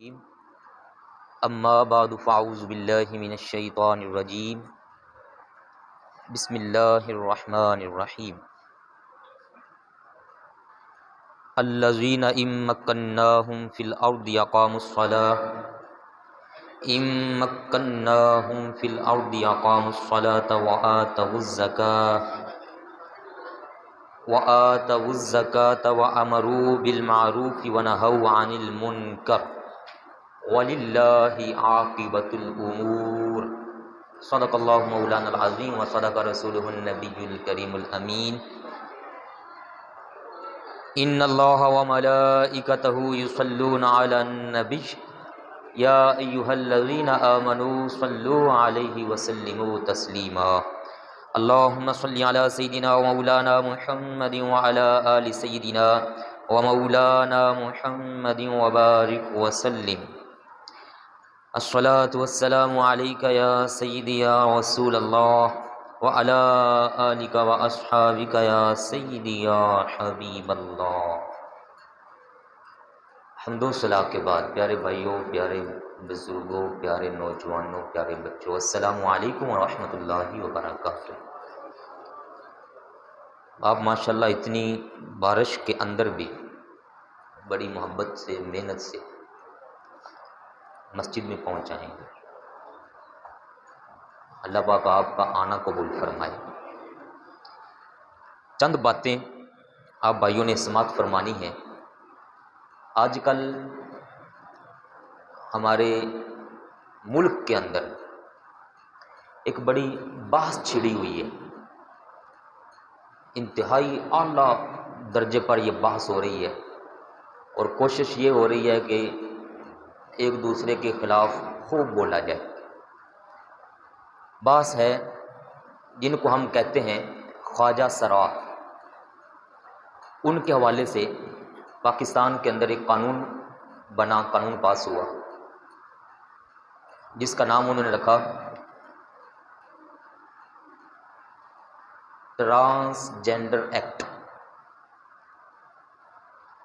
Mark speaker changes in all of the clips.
Speaker 1: الرجیم اما بعد فاعوذ باللہ من الشیطان الرجیم بسم اللہ الرحمن الرحیم الذین ان مکناہم فی الارض اقاموا الصلاة وآتوا الزکاة وأمروا بالمعروف ونہوا عن المنکر وللہ عاقبۃ الامور صدق اللہ مولانا العظیم وصدق رسولہ النبی الکریم الامین ان اللہ وملائکتہ یصلون علی النبی یا ایہا الذین آمنوا صلوا علیہ وسلموا تسلیما اللہم صلی علی سیدنا ومولانا محمد وعلی آل سیدنا ومولانا محمد وبارک وسلم الصلاة والسلام علیک یا سیدی یا رسول اللہ وعلی آلک واصحابک یا سیدی یا حبیب اللہ۔ حمد و ثنا کے بعد پیارے بھائیوں، پیارے بزرگوں، پیارے نوجوانوں، پیارے بچوں، السلام علیکم ورحمۃ اللہ وبرکاتہ۔ آپ ماشاءاللہ اتنی بارش کے اندر بھی بڑی محبت سے، محنت سے مسجد میں پہنچ جائیں گے۔ اللہ پاک آپ کا آنا قبول فرمائے۔ چند باتیں آپ بھائیوں نے سماعت فرمانی ہیں۔ آج کل ہمارے ملک کے اندر ایک بڑی بحث چھڑی ہوئی ہے، انتہائی اعلیٰ درجے پر یہ بحث ہو رہی ہے، اور کوشش یہ ہو رہی ہے کہ ایک دوسرے کے خلاف خوب بولا جائے۔ بحث ہے جن کو ہم کہتے ہیں خواجہ سرا، ان کے حوالے سے پاکستان کے اندر ایک قانون بنا، قانون پاس ہوا، جس کا نام انہوں نے رکھا ٹرانسجینڈر ایکٹ۔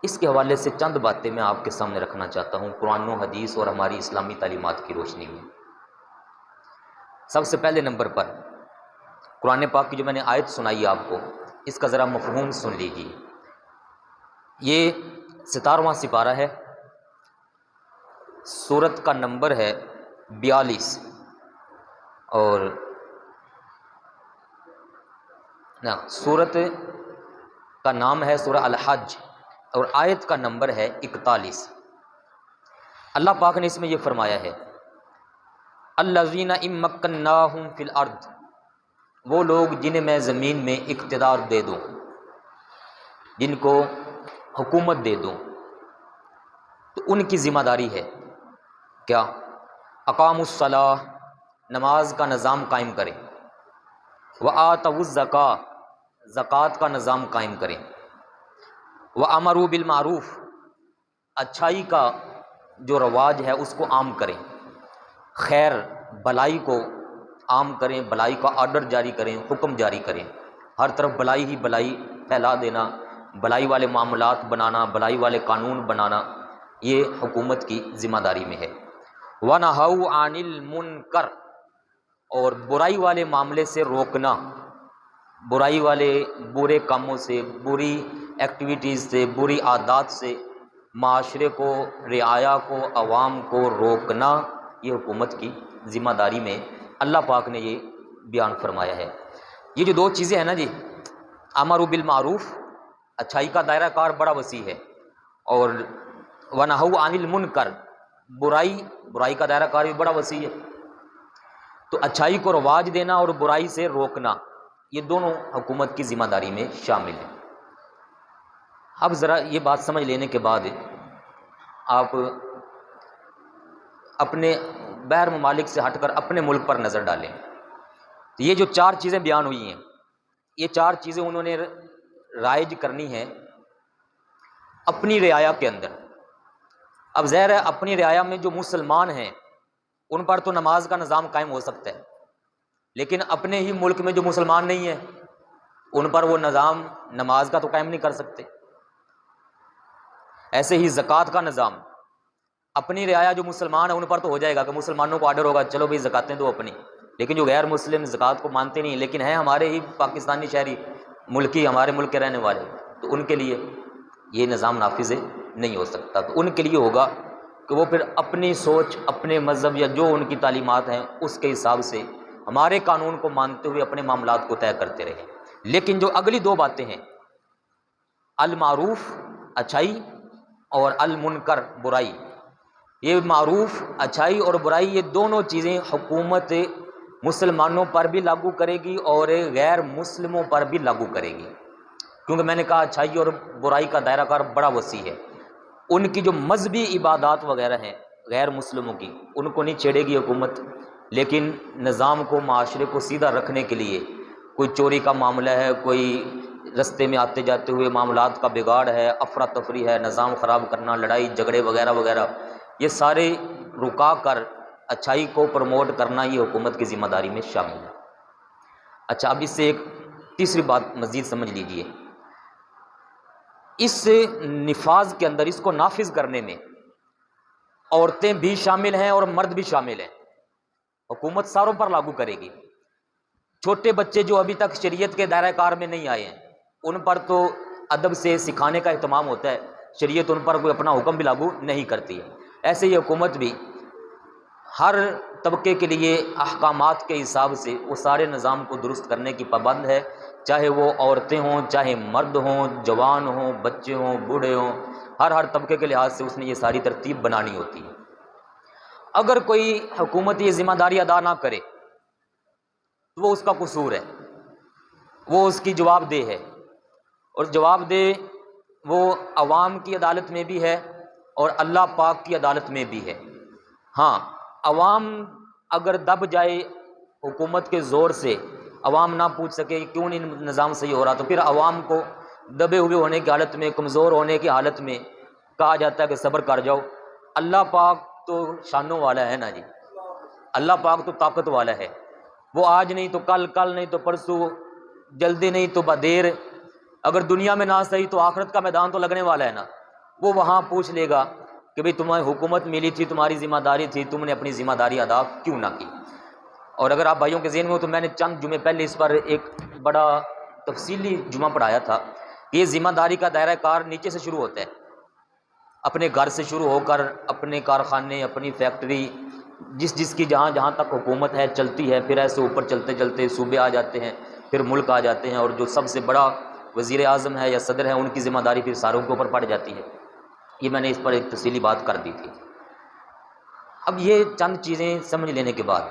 Speaker 1: اس کے حوالے سے چند باتیں میں آپ کے سامنے رکھنا چاہتا ہوں، قرآن و حدیث اور ہماری اسلامی تعلیمات کی روشنی میں۔ سب سے پہلے نمبر پر قرآن پاک کی جو میں نے آیت سنائی آپ کو، اس کا ذرا مفہوم سن لیجیے۔ یہ 17واں سپارہ ہے، سورت کا نمبر ہے 42، اور سورت کا نام ہے سورہ الحج، اور آیت کا نمبر ہے 41۔ اللہ پاک نے اس میں یہ فرمایا ہے الذین ان مکناہم فی الارض، وہ لوگ جنہیں میں زمین میں اقتدار دے دوں، جن کو حکومت دے دوں، تو ان کی ذمہ داری ہے کیا؟ اقاموا الصلاۃ، نماز کا نظام قائم کریں، وآتوا الزکاۃ، زکوٰۃ کا نظام قائم کریں، وامروا بالمعروف، اچھائی کا جو رواج ہے اس کو عام کریں، خیر بلائی کو عام کریں، بلائی کا آرڈر جاری کریں، حکم جاری کریں، ہر طرف بلائی ہی بلائی پھیلا دینا، بلائی والے معاملات بنانا، بلائی والے قانون بنانا، یہ حکومت کی ذمہ داری میں ہے۔ وَنَهَوْا عَنِ الْمُنْكَرِ، اور برائی والے معاملے سے روکنا، برائی والے برے کاموں سے، بری ایکٹیویٹیز سے، بری عادات سے معاشرے کو، رعایا کو، عوام کو روکنا، یہ حکومت کی ذمہ داری میں اللہ پاک نے یہ بیان فرمایا ہے۔ یہ جو دو چیزیں ہیں نا جی، امر بالمعروف، اچھائی کا دائرہ کار بڑا وسیع ہے، اور ونہوا عن المنکر، برائی کا دائرہ کار بھی بڑا وسیع ہے۔ تو اچھائی کو رواج دینا اور برائی سے روکنا، یہ دونوں حکومت کی ذمہ داری میں شامل ہیں۔ اب ذرا یہ بات سمجھ لینے کے بعد آپ اپنے باہر ممالک سے ہٹ کر اپنے ملک پر نظر ڈالیں۔ تو یہ جو چار چیزیں بیان ہوئی ہیں، یہ چار چیزیں انہوں نے رائج کرنی ہیں اپنی رعایا کے اندر۔ اب ظاہر ہے اپنی رعایا میں جو مسلمان ہیں ان پر تو نماز کا نظام قائم ہو سکتا ہے، لیکن اپنے ہی ملک میں جو مسلمان نہیں ہیں ان پر وہ نظام نماز کا تو قائم نہیں کر سکتے۔ ایسے ہی زکوٰۃ کا نظام، اپنی رعایا جو مسلمان ہیں ان پر تو ہو جائے گا کہ مسلمانوں کو آرڈر ہوگا چلو بھائی زکاتیں دو اپنی، لیکن جو غیر مسلم زکوٰۃ کو مانتے نہیں لیکن ہیں ہمارے ہی پاکستانی شہری ملکی، ہمارے ملک کے رہنے والے، تو ان کے لیے یہ نظام نافذ نہیں ہو سکتا۔ تو ان کے لیے ہوگا کہ وہ پھر اپنی سوچ، اپنے مذہب یا جو ان کی تعلیمات ہیں اس کے حساب سے ہمارے قانون کو مانتے ہوئے اپنے معاملات کو طے کرتے رہیں۔ لیکن جو اگلی دو باتیں ہیں، المعروف اچھائی اور المنکر برائی، یہ معروف اچھائی اور برائی یہ دونوں چیزیں حکومت مسلمانوں پر بھی لاگو کرے گی اور غیر مسلموں پر بھی لاگو کرے گی، کیونکہ میں نے کہا اچھائی اور برائی کا دائرہ کار بڑا وسیع ہے۔ ان کی جو مذہبی عبادات وغیرہ ہیں غیر مسلموں کی، ان کو نہیں چھیڑے گی حکومت، لیکن نظام کو، معاشرے کو سیدھا رکھنے کے لیے کوئی چوری کا معاملہ ہے، کوئی رستے میں آتے جاتے ہوئے معاملات کا بگاڑ ہے، افراتفری ہے، نظام خراب کرنا، لڑائی جھگڑے وغیرہ وغیرہ، یہ سارے رکا کر اچھائی کو پروموٹ کرنا یہ حکومت کی ذمہ داری میں شامل ہے۔ اچھا، اب اس سے ایک تیسری بات مزید سمجھ لیجئے، اس نفاذ کے اندر، اس کو نافذ کرنے میں عورتیں بھی شامل ہیں اور مرد بھی شامل ہیں۔ حکومت ساروں پر لاگو کرے گی۔ چھوٹے بچے جو ابھی تک شریعت کے دائرہ کار میں نہیں آئے ہیں ان پر تو ادب سے سکھانے کا اہتمام ہوتا ہے، شریعت ان پر کوئی اپنا حکم بھی لاگو نہیں کرتی ہے۔ ایسے ہی حکومت بھی ہر طبقے کے لیے احکامات کے حساب سے وہ سارے نظام کو درست کرنے کی پابند ہے، چاہے وہ عورتیں ہوں، چاہے مرد ہوں، جوان ہوں، بچے ہوں، بوڑھے ہوں، ہر طبقے کے لحاظ سے اس نے یہ ساری ترتیب بنانی ہوتی ہے۔ اگر کوئی حکومت یہ ذمہ داری ادا نہ کرے تو وہ اس کا قصور ہے، وہ اس کی جواب دہ ہے، اور جواب دہ وہ عوام کی عدالت میں بھی ہے اور اللہ پاک کی عدالت میں بھی ہے۔ ہاں، عوام اگر دب جائے حکومت کے زور سے، عوام نہ پوچھ سکے کہ کیوں نہیں نظام صحیح ہو رہا، تو پھر عوام کو دبے ہوئے ہونے کی حالت میں، کمزور ہونے کی حالت میں کہا جاتا ہے کہ صبر کر جاؤ۔ اللہ پاک تو شانوں والا ہے نا جی، اللہ پاک تو طاقت والا ہے، وہ آج نہیں تو کل، کل نہیں تو پرسوں، جلدی نہیں تو بدیر، اگر دنیا میں نہ صحیح تو آخرت کا میدان تو لگنے والا ہے نا، وہ وہاں پوچھ لے گا کہ بھئی تمہیں حکومت ملی تھی، تمہاری ذمہ داری تھی، تم نے اپنی ذمہ داری ادا کیوں نہ کی۔ اور اگر آپ بھائیوں کے ذہن میں ہو تو میں نے چند جمعے پہلے اس پر ایک بڑا تفصیلی جمعہ پڑھایا تھا کہ یہ ذمہ داری کا دائرہ کار نیچے سے شروع ہوتا ہے، اپنے گھر سے شروع ہو کر اپنے کارخانے، اپنی فیکٹری، جس کی جہاں جہاں تک حکومت ہے چلتی ہے، پھر ایسے اوپر چلتے چلتے صوبے آ جاتے ہیں، پھر ملک آ جاتے ہیں، اور جو سب سے بڑا وزیر اعظم ہے یا صدر ہے ان کی ذمہ داری پھر ساروں کے اوپر پڑ جاتی ہے۔ یہ میں نے اس پر ایک تفصیلی بات کر دی تھی۔ اب یہ چند چیزیں سمجھ لینے کے بعد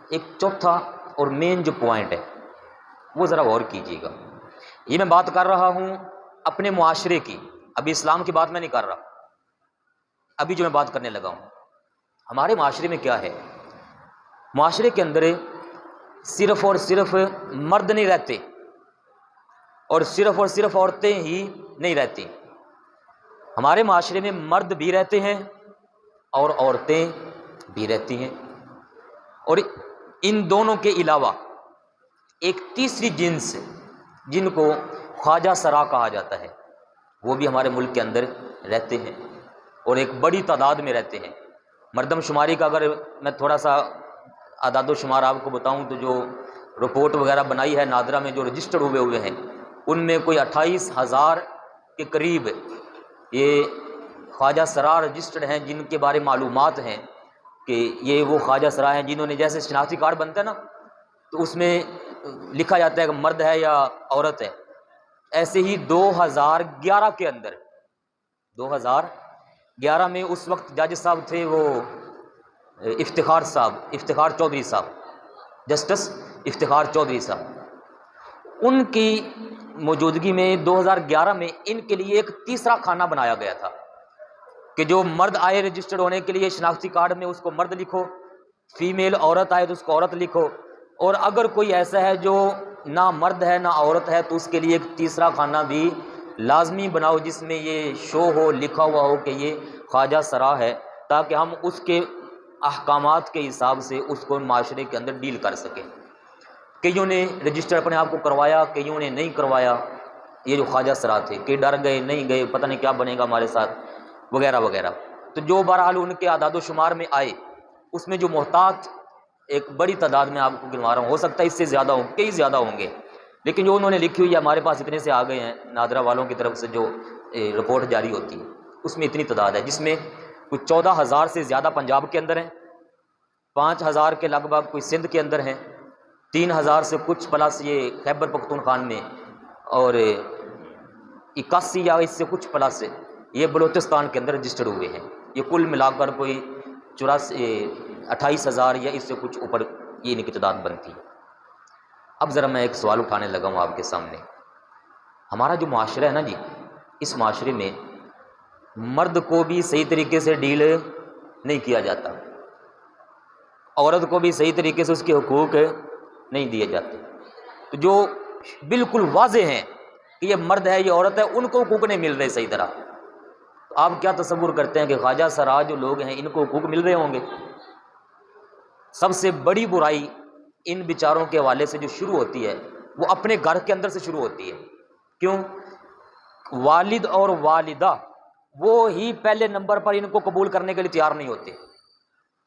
Speaker 1: ایک چوتھا اور مین جو پوائنٹ ہے وہ ذرا غور کیجیے گا۔ یہ میں بات کر رہا ہوں اپنے معاشرے کی، ابھی اسلام کی بات میں نہیں کر رہا، ابھی جو میں بات کرنے لگا ہوں ہمارے معاشرے میں کیا ہے۔ معاشرے کے اندر صرف اور صرف مرد نہیں رہتے اور صرف عورتیں ہی نہیں رہتی، ہمارے معاشرے میں مرد بھی رہتے ہیں اور عورتیں بھی رہتی ہیں، اور ان دونوں کے علاوہ ایک تیسری جنس جن کو خواجہ سرا کہا جاتا ہے وہ بھی ہمارے ملک کے اندر رہتے ہیں اور ایک بڑی تعداد میں رہتے ہیں۔ مردم شماری کا اگر میں تھوڑا سا اعداد و شمار آپ کو بتاؤں تو جو رپورٹ وغیرہ بنائی ہے نادرا میں، جو رجسٹر ہوئے ہیں ان میں کوئی 28,000 کے قریب یہ خواجہ سرا رجسٹرڈ ہیں، جن کے بارے معلومات ہیں کہ یہ وہ خواجہ سرا ہیں جنہوں نے، جیسے شناختی کارڈ بنتا ہے نا تو اس میں لکھا جاتا ہے کہ مرد ہے یا عورت ہے، ایسے ہی 2011 کے اندر، 2011 میں اس وقت جج صاحب تھے وہ افتخار چودھری صاحب، جسٹس افتخار چودھری صاحب، ان کی موجودگی میں 2011 میں ان کے لیے ایک تیسرا خانہ بنایا گیا تھا کہ جو مرد آئے رجسٹرڈ ہونے کے لیے شناختی کارڈ میں اس کو مرد لکھو، فیمیل عورت آئے تو اس کو عورت لکھو، اور اگر کوئی ایسا ہے جو نہ مرد ہے نہ عورت ہے تو اس کے لیے ایک تیسرا خانہ بھی لازمی بناؤ جس میں یہ شو ہو، لکھا ہوا ہو کہ یہ خواجہ سرا ہے، تاکہ ہم اس کے احکامات کے حساب سے اس کو معاشرے کے اندر ڈیل کر سکیں۔ کئیوں نے رجسٹر اپنے آپ کو کروایا، کئیوں نے نہیں کروایا، یہ جو خواجہ سرا تھے کہ ڈر گئے، نہیں گئے، پتہ نہیں کیا بنے گا ہمارے ساتھ وغیرہ وغیرہ۔ تو جو بہرحال ان کے اعداد و شمار میں آئے اس میں جو محتاط ایک بڑی تعداد میں آپ کو گنوا رہا ہوں، ہو سکتا ہے اس سے زیادہ ہوں، کئی زیادہ ہوں گے، لیکن جو انہوں نے لکھی ہوئی ہے ہمارے پاس اتنے سے آ گئے ہیں نادرہ والوں کی طرف سے جو رپورٹ جاری ہوتی ہے اس میں اتنی تعداد ہے، جس میں کچھ 14,000 سے زیادہ پنجاب کے اندر ہیں، 5,000 کے لگ بھگ کوئی سندھ کے اندر ہیں، 3,000 سے کچھ پلس یہ خیبر پختونخوا میں، اور 81 یا اس سے کچھ پلس یہ بلوچستان کے اندر رجسٹر ہوئے ہیں۔ یہ کل ملا کر کوئی 28,000 یا اس سے کچھ اوپر یہ ان کی تعداد بنتی ہے۔ اب ذرا میں ایک سوال اٹھانے لگا ہوں آپ کے سامنے۔ ہمارا جو معاشرہ ہے نا جی، اس معاشرے میں مرد کو بھی صحیح طریقے سے ڈیل نہیں کیا جاتا، عورت کو بھی صحیح طریقے سے اس کے حقوق نہیں دیے جاتے، تو جو بالکل واضح ہیں کہ یہ مرد ہے یہ عورت ہے ان کو حقوق نہیں مل رہے صحیح طرح، تو آپ کیا تصور کرتے ہیں کہ خواجہ سرا جو لوگ ہیں ان کو حقوق مل رہے ہوں گے؟ سب سے بڑی برائی ان بیچاروں کے حوالے سے جو شروع ہوتی ہے وہ اپنے گھر کے اندر سے شروع ہوتی ہے۔ کیوں؟ والد اور والدہ وہ ہی پہلے نمبر پر ان کو قبول کرنے کے لیے تیار نہیں ہوتے،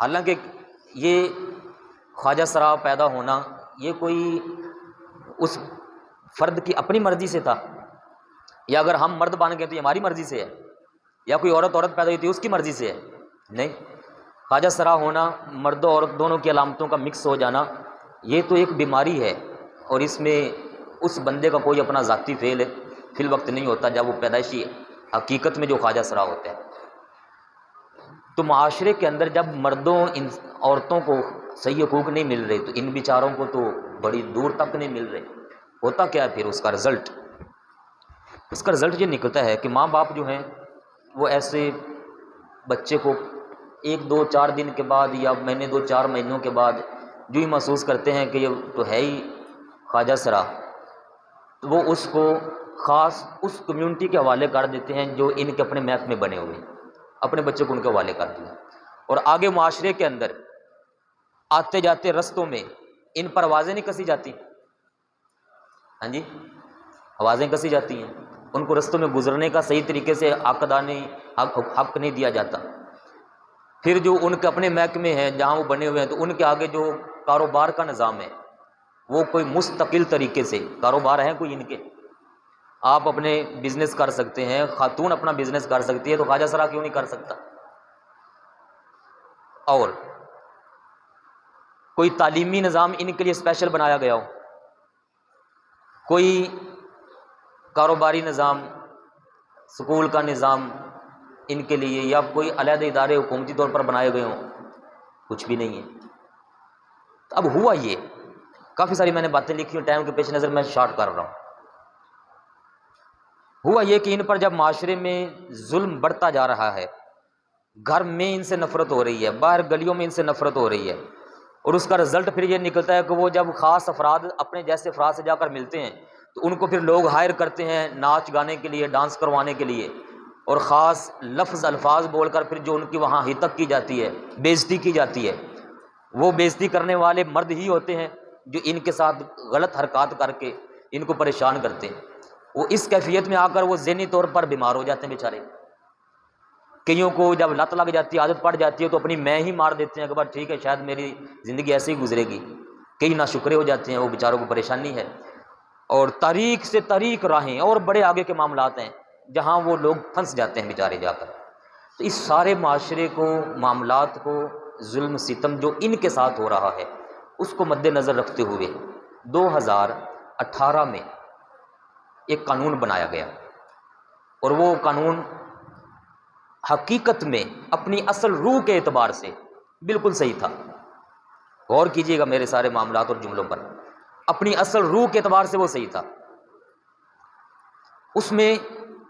Speaker 1: حالانکہ یہ خواجہ سرا پیدا ہونا یہ کوئی اس فرد کی اپنی مرضی سے تھا، یا اگر ہم مرد بن گئے تو یہ ہماری مرضی سے ہے، یا کوئی عورت پیدا ہوئی تھی اس کی مرضی سے ہے؟ نہیں، خواجہ سرا ہونا، مرد و عورت دونوں کی علامتوں کا مکس ہو جانا، یہ تو ایک بیماری ہے، اور اس میں اس بندے کا کوئی اپنا ذاتی فعل فی الوقت نہیں ہوتا جب وہ پیدائشی حقیقت میں جو خواجہ سرا ہوتا ہے۔ تو معاشرے کے اندر جب مردوں ان عورتوں کو صحیح حقوق نہیں مل رہے تو ان بیچاروں کو تو بڑی دور تک نہیں مل رہے، ہوتا کیا ہے پھر اس کا رزلٹ یہ نکلتا ہے کہ ماں باپ جو ہیں وہ ایسے بچے کو 1 2 4 دن کے بعد یا مہینے 2 4 مہینوں کے بعد جو ہی محسوس کرتے ہیں کہ یہ تو ہے ہی خواجہ سرا، تو وہ اس کو خاص اس کمیونٹی کے حوالے کر دیتے ہیں جو ان کے اپنے میپ میں بنے ہوئے، اپنے بچے کو ان کے حوالے کر دیا، اور آگے معاشرے کے اندر آتے جاتے رستوں میں ان پر آوازیں نہیں کسی جاتی، ہاں جی آوازیں کسی جاتی ہیں، ان کو رستوں میں گزرنے کا صحیح طریقے سے حق نہیں دیا جاتا۔ پھر جو ان کے اپنے محکمے ہیں جہاں وہ بنے ہوئے ہیں تو ان کے آگے جو کاروبار کا نظام ہے وہ کوئی مستقل طریقے سے کاروبار ہے کوئی ان کے، آپ اپنے بزنس کر سکتے ہیں، خاتون اپنا بزنس کر سکتی ہے تو خواجہ سرا کیوں نہیں کر سکتا؟ اور کوئی تعلیمی نظام ان کے لیے اسپیشل بنایا گیا ہو، کوئی کاروباری نظام، سکول کا نظام ان کے لیے، یا کوئی علیحدہ ادارے حکومتی طور پر بنائے گئے ہوں، کچھ بھی نہیں ہے۔ اب ہوا یہ، کافی ساری میں نے باتیں لکھی ہیں، ٹائم کے پیش نظر میں شارٹ کر رہا ہوں۔ ہوا یہ کہ ان پر جب معاشرے میں ظلم بڑھتا جا رہا ہے، گھر میں ان سے نفرت ہو رہی ہے، باہر گلیوں میں ان سے نفرت ہو رہی ہے، اور اس کا رزلٹ پھر یہ نکلتا ہے کہ وہ جب خاص افراد اپنے جیسے افراد سے جا کر ملتے ہیں تو ان کو پھر لوگ ہائر کرتے ہیں ناچ گانے کے لیے، ڈانس کروانے کے لیے، اور خاص لفظ الفاظ بول کر پھر جو ان کی وہاں ہتک کی جاتی ہے، بےعزتی کی جاتی ہے، وہ بےعزتی کرنے والے مرد ہی ہوتے ہیں جو ان کے ساتھ غلط حرکات کر کے ان کو پریشان کرتے ہیں۔ وہ اس کیفیت میں آ کر وہ ذہنی طور پر بیمار ہو جاتے ہیں بیچارے، کئیوں کو جب لت لگ جاتی ہے، عادت پڑ جاتی ہے تو اپنی میں ہی مار دیتے ہیں کہ بس ٹھیک ہے شاید میری زندگی ایسے ہی گزرے گی، کئی ناشکرے ہو جاتے ہیں، وہ بیچاروں کو پریشانی ہے، اور تاریخ سے تاریخ راہیں اور بڑے آگے کے معاملات ہیں جہاں وہ لوگ پھنس جاتے ہیں بیچارے جا کر۔ تو اس سارے معاشرے کو، معاملات کو، ظلم ستم جو ان کے ساتھ ہو رہا ہے اس کو مد نظر رکھتے ہوئے 2018 میں ایک قانون بنایا گیا، اور وہ قانون حقیقت میں اپنی اصل روح کے اعتبار سے بالکل صحیح تھا۔ غور کیجئے گا میرے سارے معاملات اور جملوں پر، اپنی اصل روح کے اعتبار سے وہ صحیح تھا۔ اس میں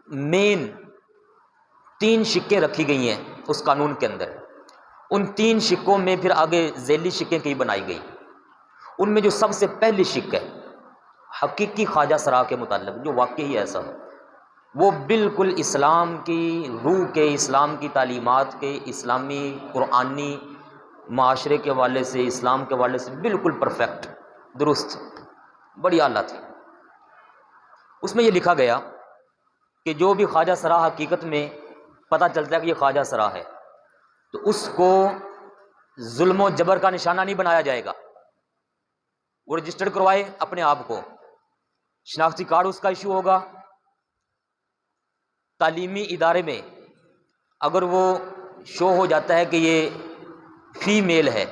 Speaker 1: مین 3 شقیں رکھی گئی ہیں اس قانون کے اندر، ان 3 شقوں میں پھر آگے ذیلی شقیں کئی بنائی گئی۔ ان میں جو سب سے پہلی شق ہے حقیقی خواجہ سرا کے متعلق، جو واقعی ایسا ہو، وہ بالکل اسلام کی روح کے، اسلام کی تعلیمات کے، اسلامی قرآنی معاشرے کے حوالے سے، اسلام کے حوالے سے بالکل پرفیکٹ، درست، بڑی اعلیٰ تھی۔ اس میں یہ لکھا گیا کہ جو بھی خواجہ سرا حقیقت میں پتہ چلتا ہے کہ یہ خواجہ سرا ہے تو اس کو ظلم و جبر کا نشانہ نہیں بنایا جائے گا. وہ رجسٹرڈ کروائے اپنے آپ کو، شناختی کارڈ اس کا ایشو ہوگا. تعلیمی ادارے میں اگر وہ شو ہو جاتا ہے کہ یہ فیمیل ہے،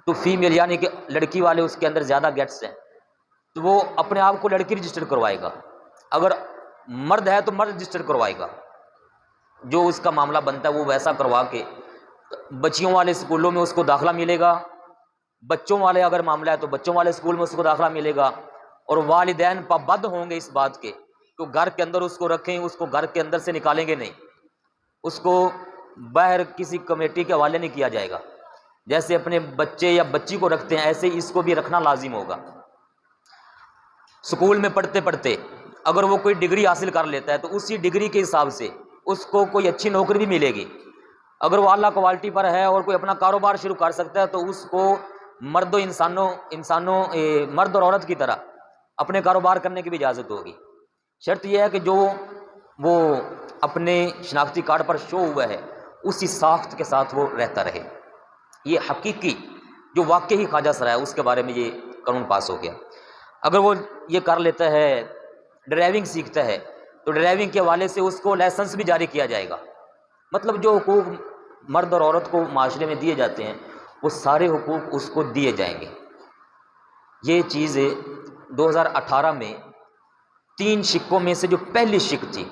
Speaker 1: تو فیمیل یعنی کہ لڑکی والے اس کے اندر زیادہ گیٹس ہیں، تو وہ اپنے آپ کو لڑکی رجسٹر کروائے گا. اگر مرد ہے تو مرد رجسٹر کروائے گا. جو اس کا معاملہ بنتا ہے وہ ویسا کروا کے بچیوں والے اسکولوں میں اس کو داخلہ ملے گا. بچوں والے اگر معاملہ ہے تو بچوں والے اسکول میں اس کو داخلہ ملے گا. اور والدین پابند ہوں گے اس بات کے کہ گھر کے اندر اس کو رکھیں، اس کو گھر کے اندر سے نکالیں گے نہیں، اس کو باہر کسی کمیٹی کے حوالے نہیں کیا جائے گا. جیسے اپنے بچے یا بچی کو رکھتے ہیں ایسے اس کو بھی رکھنا لازم ہوگا. اسکول میں پڑھتے پڑھتے اگر وہ کوئی ڈگری حاصل کر لیتا ہے تو اسی ڈگری کے حساب سے اس کو کوئی اچھی نوکری بھی ملے گی. اگر وہ اعلیٰ کوالٹی پر ہے اور کوئی اپنا کاروبار شروع کر سکتا ہے تو اس کو مرد اور عورت کی طرح اپنے کاروبار کرنے کی بھی اجازت ہوگی. شرط یہ ہے کہ جو وہ اپنے شناختی کارڈ پر شو ہوا ہے اسی ساخت کے ساتھ وہ رہتا رہے. یہ حقیقی جو واقعی خواجہ سرا ہے اس کے بارے میں یہ قانون پاس ہو گیا. اگر وہ یہ کر لیتا ہے، ڈرائیونگ سیکھتا ہے، تو ڈرائیونگ کے حوالے سے اس کو لائسنس بھی جاری کیا جائے گا. مطلب جو حقوق مرد اور عورت کو معاشرے میں دیے جاتے ہیں وہ سارے حقوق اس کو دیے جائیں گے. یہ چیز 2018 میں 3 شقوں میں سے جو پہلی شق تھی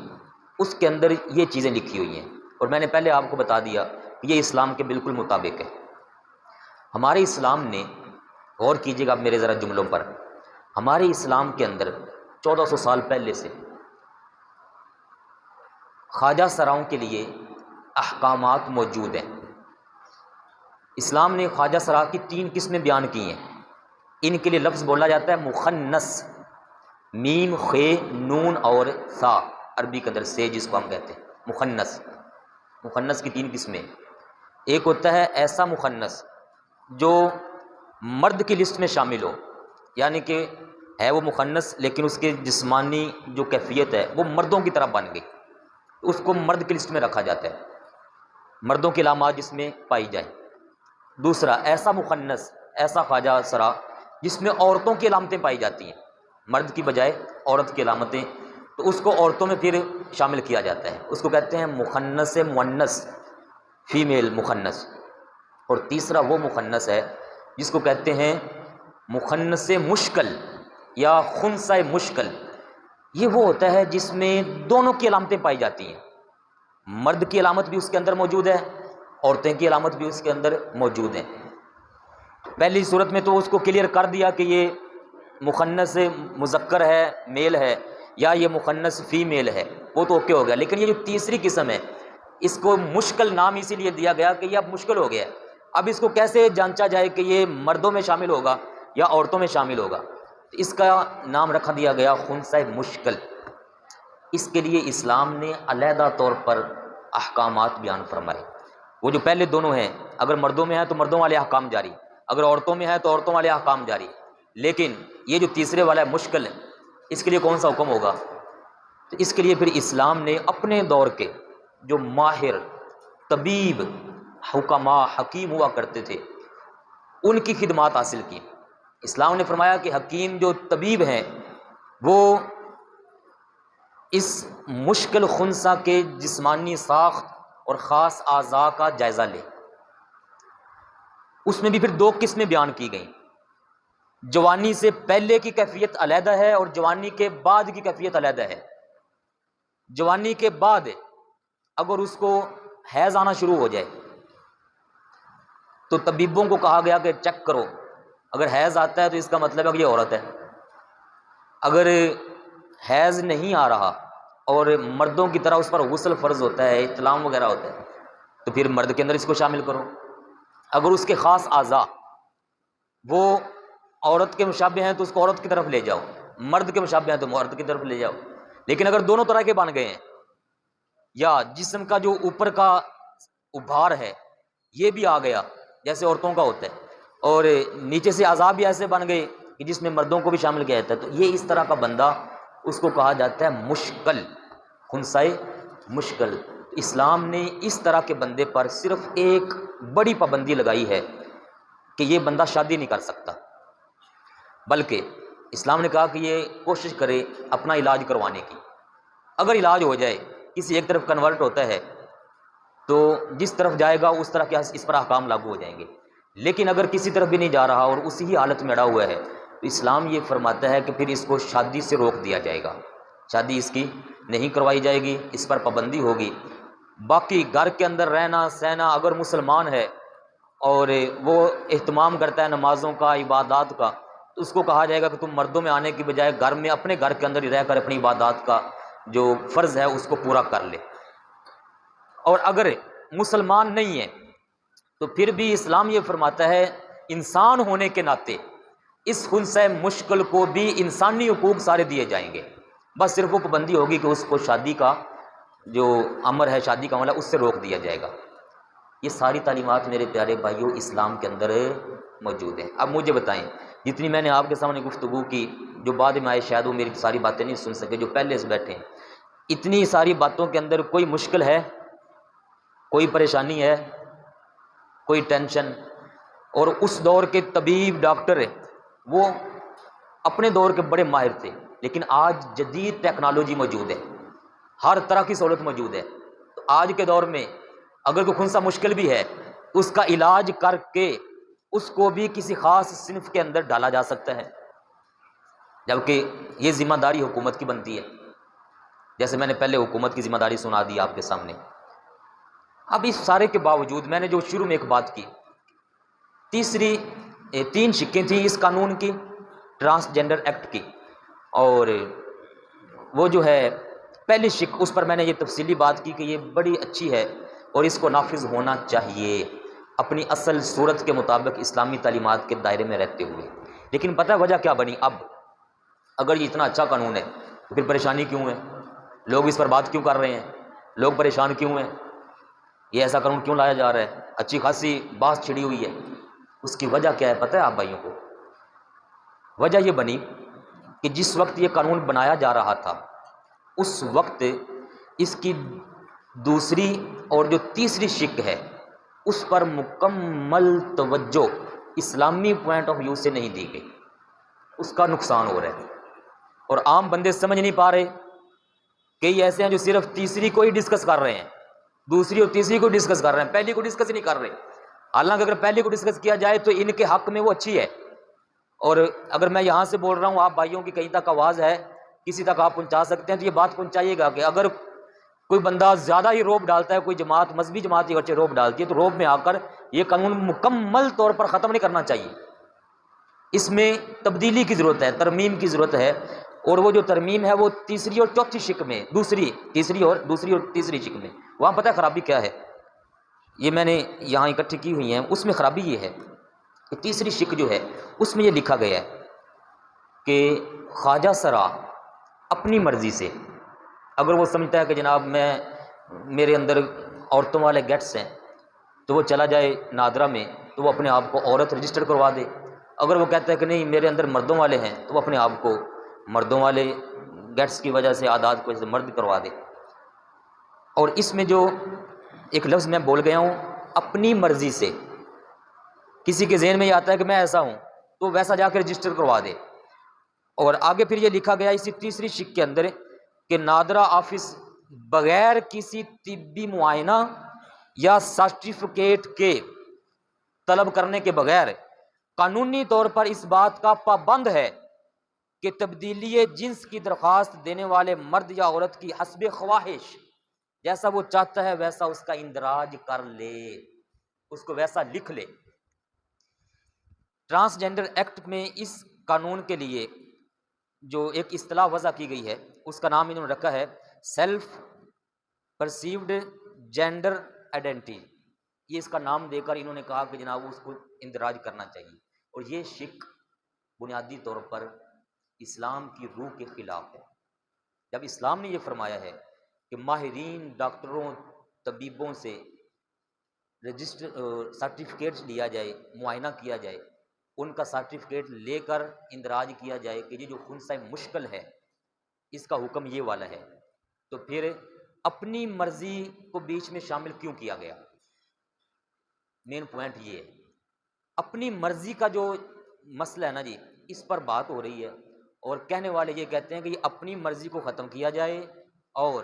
Speaker 1: اس کے اندر یہ چیزیں لکھی ہوئی ہیں. اور میں نے پہلے آپ کو بتا دیا کہ یہ اسلام کے بالکل مطابق ہے. ہمارے اسلام نے، غور کیجیے گا میرے ذرا جملوں پر، ہمارے اسلام کے اندر 1400 سال پہلے سے خواجہ سراؤں کے لیے احکامات موجود ہیں. اسلام نے خواجہ سرا کی 3 قسمیں بیان کی ہیں. ان کے لیے لفظ بولا جاتا ہے مخنث، میم، خ، نون اور ثا، عربی کے اندر سے جس کو ہم کہتے ہیں مخنث. مخنث کی 3 قسمیں. ایک ہوتا ہے ایسا مخنث جو مرد کی لسٹ میں شامل ہو، یعنی کہ ہے وہ مخنث لیکن اس کے جسمانی جو کیفیت ہے وہ مردوں کی طرح بن گئی، اس کو مرد کی لسٹ میں رکھا جاتا ہے، مردوں کی علامات جس میں پائی جائیں. دوسرا ایسا مخنث، ایسا خواجہ سرا جس میں عورتوں کی علامتیں پائی جاتی ہیں، مرد کی بجائے عورت کی علامتیں، تو اس کو عورتوں میں پھر شامل کیا جاتا ہے، اس کو کہتے ہیں مخنث مؤنث، فیمیل مخنث. اور تیسرا وہ مخنث ہے جس کو کہتے ہیں مخنث مشکل یا خنثی مشکل. یہ وہ ہوتا ہے جس میں دونوں کی علامتیں پائی جاتی ہیں، مرد کی علامت بھی اس کے اندر موجود ہے، عورتیں کی علامت بھی اس کے اندر موجود ہیں. پہلی صورت میں تو اس کو کلیئر کر دیا کہ یہ مخنث مذکر ہے، میل ہے، یا یہ مخنث فیمیل ہے، وہ تو اوکے ہو گیا. لیکن یہ جو تیسری قسم ہے اس کو مشکل نام اسی لیے دیا گیا کہ یہ اب مشکل ہو گیا ہے. اب اس کو کیسے جانچا جائے کہ یہ مردوں میں شامل ہوگا یا عورتوں میں شامل ہوگا؟ تو اس کا نام رکھا دیا گیا خنثی مشکل. اس کے لیے اسلام نے علیحدہ طور پر احکامات بیان فرمائے. وہ جو پہلے دونوں ہیں اگر مردوں میں ہیں تو مردوں والے احکام جاری، اگر عورتوں میں ہے تو عورتوں والے احکام جاری. لیکن یہ جو تیسرے والا ہے مشکل ہے، اس کے لیے کون سا حکم ہوگا؟ تو اس کے لیے پھر اسلام نے اپنے دور کے جو ماہر طبیب حکماء حکیم ہوا کرتے تھے ان کی خدمات حاصل کی. اسلام نے فرمایا کہ حکیم جو طبیب ہیں وہ اس مشکل خنثی کے جسمانی ساخت اور خاص اعضاء کا جائزہ لے. اس میں بھی پھر 2 قسمیں بیان کی گئیں. جوانی سے پہلے کی کیفیت علیحدہ ہے اور جوانی کے بعد کی کیفیت علیحدہ ہے. جوانی کے بعد اگر اس کو حیض آنا شروع ہو جائے تو طبیبوں کو کہا گیا کہ چیک کرو، اگر حیض آتا ہے تو اس کا مطلب ہے کہ یہ عورت ہے. اگر حیض نہیں آ رہا اور مردوں کی طرح اس پر غسل فرض ہوتا ہے، احتلام وغیرہ ہوتا ہے، تو پھر مرد کے اندر اس کو شامل کرو. اگر اس کے خاص اعضاء وہ عورت کے مشابہ ہیں تو اس کو عورت کی طرف لے جاؤ، مرد کے مشابہ ہیں تو مرد کی طرف لے جاؤ. لیکن اگر دونوں طرح کے بن گئے ہیں یا جسم کا جو اوپر کا ابھار ہے یہ بھی آ گیا جیسے عورتوں کا ہوتا ہے اور نیچے سے اعضاء بھی ایسے بن گئے کہ جس میں مردوں کو بھی شامل کیا جاتا ہے، تو یہ اس طرح کا بندہ اس کو کہا جاتا ہے مشکل، خنثی مشکل. اسلام نے اس طرح کے بندے پر صرف ایک بڑی پابندی لگائی ہے کہ یہ بندہ شادی نہیں کر سکتا، بلکہ اسلام نے کہا کہ یہ کوشش کرے اپنا علاج کروانے کی۔ اگر علاج ہو جائے، کسی ایک طرف کنورٹ ہوتا ہے تو جس طرف جائے گا اس طرح کے اس پر احکام لاگو ہو جائیں گے، لیکن اگر کسی طرف بھی نہیں جا رہا اور اسی ہی حالت میں اڑا ہوا ہے تو اسلام یہ فرماتا ہے کہ پھر اس کو شادی سے روک دیا جائے گا، شادی اس کی نہیں کروائی جائے گی، اس پر پابندی ہوگی۔ باقی گھر کے اندر رہنا سہنا، اگر مسلمان ہے اور وہ اہتمام کرتا ہے نمازوں کا، عبادات کا، تو اس کو کہا جائے گا کہ تم مردوں میں آنے کی بجائے گھر میں اپنے گھر کے اندر ہی رہ کر اپنی عبادات کا جو فرض ہے اس کو پورا کر لے۔ اور اگر مسلمان نہیں ہے تو پھر بھی اسلام یہ فرماتا ہے انسان ہونے کے ناطے اس خنثی مشکل کو بھی انسانی حقوق سارے دیے جائیں گے، بس صرف وہ پابندی ہوگی کہ اس کو شادی کا جو امر ہے، شادی کا معاملہ، اس سے روک دیا جائے گا۔ یہ ساری تعلیمات میرے پیارے بھائیوں اسلام کے اندر موجود ہیں۔ اب مجھے بتائیں، جتنی میں نے آپ کے سامنے گفتگو کی، جو بعد میں آئے شاید وہ میری ساری باتیں نہیں سن سکے، جو پہلے سے بیٹھے ہیں، اتنی ساری باتوں کے اندر کوئی مشکل ہے، کوئی پریشانی ہے، کوئی ٹینشن؟ اور اس دور کے طبیب ڈاکٹر وہ اپنے دور کے بڑے ماہر تھے، لیکن آج جدید ٹیکنالوجی موجود ہے، ہر طرح کی سہولت موجود ہے، تو آج کے دور میں اگر کوئی خنثی مشکل بھی ہے تو اس کا علاج کر کے اس کو بھی کسی خاص صنف کے اندر ڈالا جا سکتا ہے، جبکہ یہ ذمہ داری حکومت کی بنتی ہے، جیسے میں نے پہلے حکومت کی ذمہ داری سنا دی آپ کے سامنے۔ اب اس سارے کے باوجود میں نے جو شروع میں ایک بات کی، تین شقیں تھیں اس قانون کی، ٹرانسجینڈر ایکٹ کی، اور وہ جو ہے پہلی شق، اس پر میں نے یہ تفصیلی بات کی کہ یہ بڑی اچھی ہے اور اس کو نافذ ہونا چاہیے اپنی اصل صورت کے مطابق اسلامی تعلیمات کے دائرے میں رہتے ہوئے۔ لیکن پتہ ہے وجہ کیا بنی؟ اب اگر یہ اتنا اچھا قانون ہے تو پھر پریشانی کیوں ہے؟ لوگ اس پر بات کیوں کر رہے ہیں؟ لوگ پریشان کیوں ہیں؟ یہ ایسا قانون کیوں لایا جا رہا ہے؟ اچھی خاصی بات چھڑی ہوئی ہے۔ اس کی وجہ کیا ہے پتہ ہے آپ بھائیوں کو؟ وجہ یہ بنی کہ جس وقت یہ قانون بنایا جا رہا تھا اس وقت اس کی دوسری اور جو تیسری شق ہے اس پر مکمل توجہ اسلامی پوائنٹ آف ویو سے نہیں دی گئی، اس کا نقصان ہو رہا ہے، اور عام بندے سمجھ نہیں پا رہے۔ کئی ایسے ہیں جو صرف تیسری کو ہی ڈسکس کر رہے ہیں، دوسری اور تیسری کو ڈسکس کر رہے ہیں، پہلی کو ڈسکس ہی نہیں کر رہے، حالانکہ اگر پہلی کو ڈسکس کیا جائے تو ان کے حق میں وہ اچھی ہے۔ اور اگر میں یہاں سے بول رہا ہوں، آپ بھائیوں کی کہیں تک آواز ہے، کسی تک آپ پہنچا سکتے ہیں، تو یہ بات پہنچائیے گا کہ اگر کوئی بندہ زیادہ ہی روب ڈالتا ہے، کوئی جماعت مذہبی جماعت اگرچہ روب ڈالتی ہے، تو روب میں آ کر یہ قانون مکمل طور پر ختم نہیں کرنا چاہیے، اس میں تبدیلی کی ضرورت ہے، ترمیم کی ضرورت ہے، اور وہ جو ترمیم ہے وہ تیسری اور چوتھی شق میں، تیسری اور تیسری شق میں، وہاں پتہ ہے خرابی کیا ہے؟ یہ میں نے یہاں اکٹھی کی ہوئی ہیں، اس میں خرابی یہ ہے کہ تیسری شق جو ہے اس میں یہ لکھا گیا ہے کہ خواجہ سرا اپنی مرضی سے، اگر وہ سمجھتا ہے کہ جناب میرے اندر عورتوں والے گیٹس ہیں تو وہ چلا جائے نادرا میں تو وہ اپنے آپ کو عورت رجسٹر کروا دے، اگر وہ کہتا ہے کہ نہیں میرے اندر مردوں والے ہیں تو وہ اپنے آپ کو مردوں والے گیٹس کی وجہ سے، عادات کی وجہ سے مرد کروا دے۔ اور اس میں جو ایک لفظ میں بول گیا ہوں، اپنی مرضی سے، کسی کے ذہن میں یہ آتا ہے کہ میں ایسا ہوں تو ویسا جا کے رجسٹر کروا دے۔ اور آگے پھر یہ لکھا گیا اسی تیسری شق کے اندر کہ نادرا آفس بغیر کسی طبی معائنہ یا سرٹیفکیٹ کے طلب کرنے کے بغیر قانونی طور پر اس بات کا پابند ہے کہ تبدیلی جنس کی درخواست دینے والے مرد یا عورت کی حسب خواہش جیسا وہ چاہتا ہے ویسا اس کا اندراج کر لے، اس کو ویسا لکھ لے۔ ٹرانسجینڈر ایکٹ میں اس قانون کے لیے جو ایک اصطلاح وضع کی گئی ہے اس کا نام انہوں نے رکھا ہے سیلف پرسیوڈ جینڈر آئیڈینٹی۔ یہ اس کا نام دے کر انہوں نے کہا کہ جناب اس کو اندراج کرنا چاہیے، اور یہ شق بنیادی طور پر اسلام کی روح کے خلاف ہے۔ جب اسلام نے یہ فرمایا ہے کہ ماہرین ڈاکٹروں طبیبوں سے رجسٹر سرٹیفکیٹ لیا جائے، معائنہ کیا جائے، ان کا سرٹیفکیٹ لے کر اندراج کیا جائے کہ یہ جو خنثی مشکل ہے اس کا حکم یہ والا ہے، تو پھر اپنی مرضی کو بیچ میں شامل کیوں کیا گیا؟ مین پوائنٹ یہ ہے، اپنی مرضی کا جو مسئلہ ہے نا جی، اس پر بات ہو رہی ہے، اور کہنے والے یہ کہتے ہیں کہ یہ اپنی مرضی کو ختم کیا جائے اور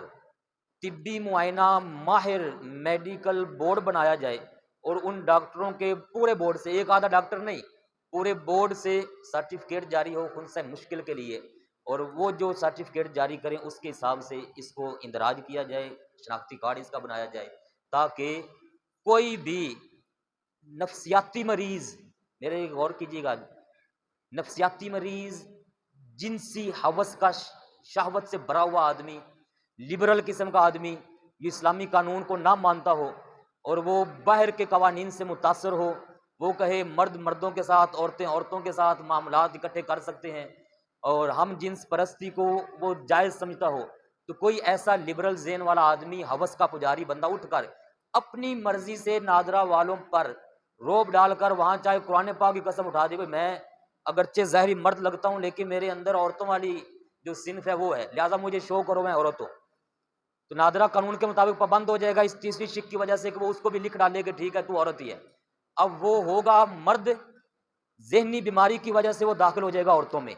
Speaker 1: طبی معائنہ ماہر میڈیکل بورڈ بنایا جائے، اور ان ڈاکٹروں کے پورے بورڈ سے، ایک آدھا ڈاکٹر نہیں، پورے بورڈ سے سرٹیفکیٹ جاری ہو خنثی مشکل کے لیے، اور وہ جو سرٹیفکیٹ جاری کریں اس کے حساب سے اس کو اندراج کیا جائے، شناختی کارڈ اس کا بنایا جائے، تاکہ کوئی بھی نفسیاتی مریض، میرے غور کیجیے گا، نفسیاتی مریض، جنسی ہوس کا شہوت سے بھرا ہوا آدمی، لبرل قسم کا آدمی، یہ اسلامی قانون کو نہ مانتا ہو اور وہ باہر کے قوانین سے متاثر ہو، وہ کہے مرد مردوں کے ساتھ، عورتیں عورتوں کے ساتھ معاملات اکٹھے کر سکتے ہیں، اور ہم جنس پرستی کو وہ جائز سمجھتا ہو، تو کوئی ایسا لبرل ذہن والا آدمی، ہوس کا پجاری بندہ اٹھ کر اپنی مرضی سے نادرا والوں پر روب ڈال کر وہاں چاہے قرآن پاک کی قسم اٹھا دے، میں اگرچہ ظاہری مرد لگتا ہوں لیکن میرے اندر عورتوں والی جو صنف ہے وہ ہے، لہٰذا مجھے شو کرو میں عورت ہوں، تو نادرا قانون کے مطابق پابند ہو جائے گا اس تیسری شک کی وجہ سے کہ وہ اس کو بھی لکھ ڈالے کہ ٹھیک ہے تو عورت ہی ہے۔ اب وہ ہوگا مرد، ذہنی بیماری کی وجہ سے وہ داخل ہو جائے گا عورتوں میں،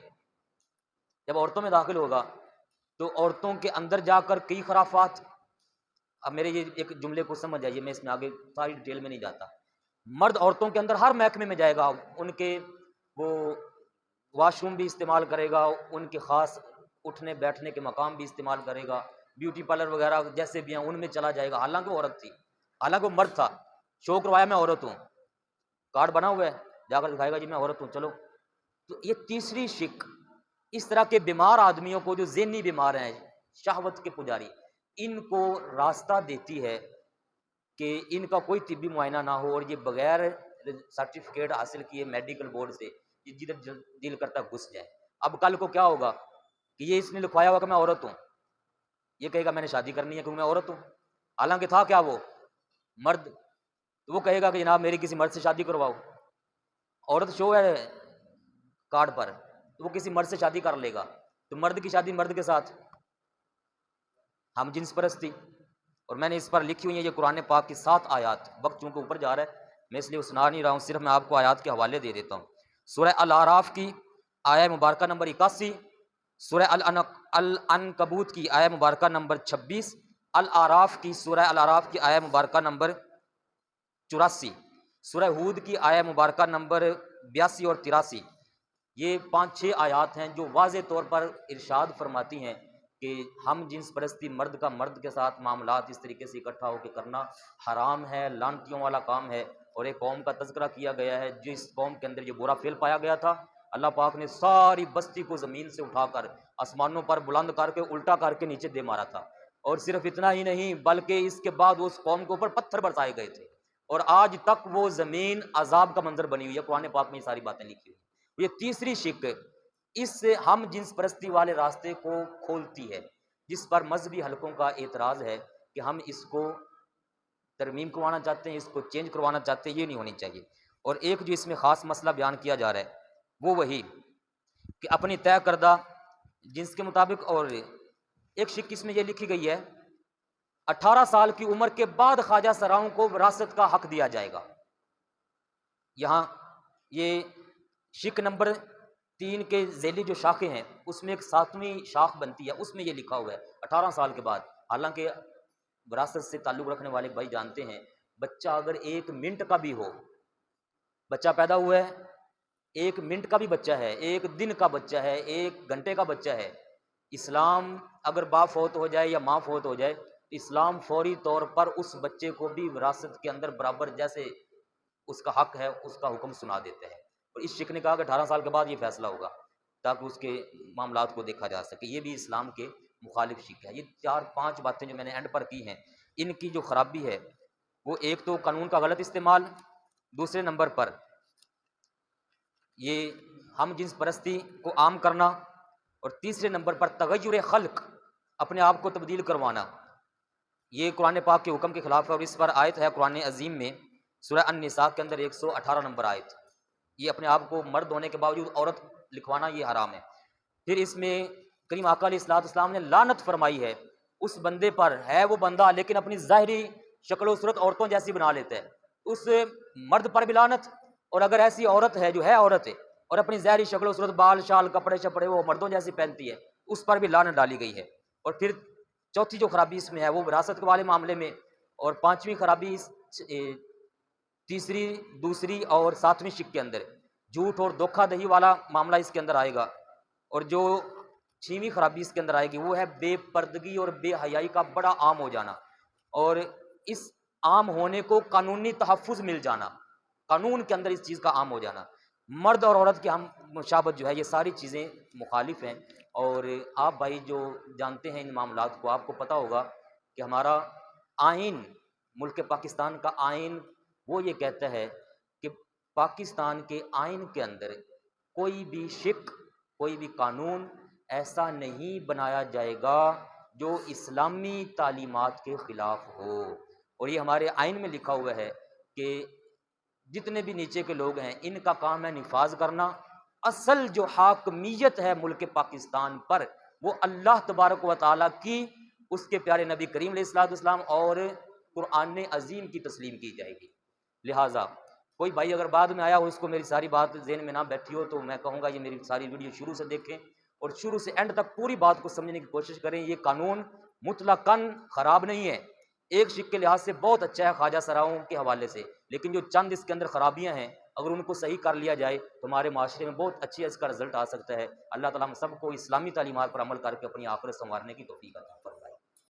Speaker 1: جب عورتوں میں داخل ہوگا تو عورتوں کے اندر جا کر کئی خرافات، اب میرے یہ ایک جملے کو سمجھ جائیے، میں اس میں آگے ساری ڈیٹیل میں نہیں جاتا، مرد عورتوں کے اندر ہر محکمے میں جائے گا، ان کے وہ واش روم بھی استعمال کرے گا، ان کے خاص اٹھنے بیٹھنے کے مقام بھی استعمال کرے گا، بیوٹی پارلر وغیرہ جیسے بھی ہیں ان میں چلا جائے گا، حالانکہ وہ عورت تھی، حالانکہ وہ مرد تھا، شو کروایا میں عورت ہوں، کارڈ بنا ہوا ہے، جا کر دکھائے گا جی میں عورت ہوں چلو۔ تو یہ تیسری شک، اس طرح کے بیمار آدمیوں کو جو ذہنی بیمار ہیں، شہوت کے پجاری، ان کو راستہ دیتی ہے کہ ان کا کوئی طبی معائنہ نہ ہو اور یہ بغیر سرٹیفکیٹ حاصل کیے میڈیکل بورڈ سے یہ جدھر دل کرتا گھس جائے۔ اب کل کو کیا ہوگا کہ یہ اس نے لکھوایا ہوا کہ میں عورت ہوں، یہ کہے گا میں نے شادی کرنی ہے کیونکہ میں عورت ہوں، حالانکہ تھا کیا وہ مرد، تو وہ کہے گا کہ جناب میری کسی مرد سے شادی کرواؤ، عورت شو ہے کارڈ پر، تو وہ کسی مرد سے شادی کر لے گا، تو مرد کی شادی مرد کے ساتھ، ہم جنس پرستی۔ اور میں نے اس پر لکھی ہوئی ہیں یہ قرآن پاک کی 7 آیات، وقت چونکہ اوپر جا رہا ہے میں اس لیے سنا نہیں رہا ہوں، صرف میں آپ کو آیات کے حوالے دے دیتا ہوں۔ سورہ الاعراف کی آیہ مبارکہ نمبر 81، سورہ العنکبوت کی آیہ مبارکہ نمبر 26، الاعراف کی سورہ الاعراف کی آیہ مبارکہ نمبر 84، سورہ ہود کی آیہ مبارکہ نمبر 82 اور 83، یہ 5-6 آیات ہیں جو واضح طور پر ارشاد فرماتی ہیں کہ ہم جنس پرستی، مرد کا مرد کے ساتھ معاملات اس طریقے سے اکٹھا ہو کے کرنا حرام ہے، لعنتیوں والا کام ہے، اور ایک قوم کا تذکرہ کیا گیا ہے جس قوم کے اندر یہ برا فعل پایا گیا تھا، اللہ پاک نے ساری بستی کو زمین سے اٹھا کر آسمانوں پر بلند کر کے الٹا کر کے نیچے دے مارا تھا، اور صرف اتنا ہی نہیں بلکہ اس کے بعد اس قوم کے اوپر پتھر برسائے گئے تھے، اور آج تک وہ زمین عذاب کا منظر بنی ہوئی ہے، قرآن پاک میں یہ ساری باتیں لکھی ہوئی۔ یہ تیسری شک اس سے ہم جنس پرستی والے راستے کو کھولتی ہے، جس پر مذہبی حلقوں کا اعتراض ہے کہ ہم اس کو ترمیم کروانا چاہتے ہیں، اس کو چینج کروانا چاہتے ہیں، یہ نہیں ہونی چاہیے۔ اور ایک جو اس میں خاص مسئلہ بیان کیا جا رہا ہے وہ وہی کہ اپنی طے کردہ جنس کے مطابق، اور ایک شک اس میں یہ لکھی گئی ہے 18 سال کی عمر کے بعد خواجہ سراؤں کو وراثت کا حق دیا جائے گا۔ یہاں یہ شک نمبر 3 کے ذیلی جو شاخیں ہیں اس میں ایک 7ویں شاخ بنتی ہے، اس میں یہ لکھا ہوا ہے 18 سال کے بعد، حالانکہ وراثت سے تعلق رکھنے والے بھائی جانتے ہیں بچہ اگر 1 منٹ کا بھی ہو، بچہ پیدا ہوا ہے 1 منٹ کا بھی بچہ ہے، 1 دن کا بچہ ہے، 1 گھنٹے کا بچہ ہے، اسلام اگر باپ فوت ہو جائے یا ماں فوت ہو جائے، اسلام فوری طور پر اس بچے کو بھی وراثت کے اندر برابر جیسے اس کا حق ہے اس کا حکم سنا دیتے ہیں، اور اس شک نے کہا کہ 18 سال کے بعد یہ فیصلہ ہوگا تاکہ اس کے معاملات کو دیکھا جا سکے، یہ بھی اسلام کے مخالف شک ہے۔ یہ 4-5 باتیں جو میں نے اینڈ پر کی ہیں، ان کی جو خرابی ہے وہ ایک تو قانون کا غلط استعمال، دوسرے نمبر پر یہ ہم جنس پرستی کو عام کرنا، اور تیسرے نمبر پر تغیر خلق، اپنے آپ کو تبدیل کروانا، یہ قرآن پاک کے حکم کے خلاف ہے، اور اس پر آیت ہے قرآن عظیم میں سورہ النساء کے اندر 118 نمبر آیت، یہ اپنے آپ کو مرد ہونے کے باوجود عورت لکھوانا یہ حرام ہے۔ پھر اس میں کریم آقا علیہ الصلوۃ والسلام نے لعنت فرمائی ہے اس بندے پر ہے وہ بندہ لیکن اپنی ظاہری شکل و صورت عورتوں جیسی بنا لیتا ہے، اس مرد پر بھی لعنت، اور اگر ایسی عورت ہے جو ہے عورت ہے اور اپنی ظاہری شکل و صورت بال شال کپڑے شپڑے وہ مردوں جیسی پہنتی ہے، اس پر بھی لعنت ڈالی گئی ہے۔ اور پھر چوتھی جو خرابی اس میں ہے وہ وراثت والے معاملے میں، اور پانچویں خرابی تیسری دوسری اور ساتویں شق کے اندر جھوٹ اور دھوکہ دہی والا معاملہ اس کے اندر آئے گا، اور جو چھویں خرابی اس کے اندر آئے گی وہ ہے بے پردگی اور بے حیائی کا بڑا عام ہو جانا، اور اس عام ہونے کو قانونی تحفظ مل جانا، قانون کے اندر اس چیز کا عام ہو جانا۔ مرد اور عورت کی ہم مشابہت جو ہے یہ ساری چیزیں مخالف ہیں، اور آپ بھائی جو جانتے ہیں ان معاملات کو، آپ کو پتہ ہوگا کہ ہمارا آئین، ملک پاکستان کا آئین وہ یہ کہتا ہے کہ پاکستان کے آئین کے اندر کوئی بھی شق، کوئی بھی قانون ایسا نہیں بنایا جائے گا جو اسلامی تعلیمات کے خلاف ہو، اور یہ ہمارے آئین میں لکھا ہوا ہے کہ جتنے بھی نیچے کے لوگ ہیں ان کا کام ہے نفاذ کرنا، اصل جو حاکمیت ہے ملک پاکستان پر وہ اللہ تبارک و تعالیٰ کی، اس کے پیارے نبی کریم علیہ الصلوۃ والسلام اور قرآن عظیم کی تسلیم کی جائے گی۔ لہٰذا کوئی بھائی اگر بعد میں آیا ہو، اس کو میری ساری بات ذہن میں نہ بیٹھی ہو، تو میں کہوں گا یہ میری ساری ویڈیو شروع سے دیکھیں اور شروع سے اینڈ تک پوری بات کو سمجھنے کی کوشش کریں۔ یہ قانون مطلقاً خراب نہیں ہے، ایک شق کے لحاظ سے بہت اچھا ہے خواجہ سراؤں کے حوالے سے، لیکن جو چند اس کے اندر خرابیاں ہیں اگر ان کو صحیح کر لیا جائے تو ہمارے معاشرے میں بہت اچھی اس کا رزلٹ آ سکتا ہے۔ اللہ تعالیٰ ہم سب کو اسلامی تعلیمات پر عمل کر کے اپنی آخرت سنوارنے کی توفیق عطا فرمائے۔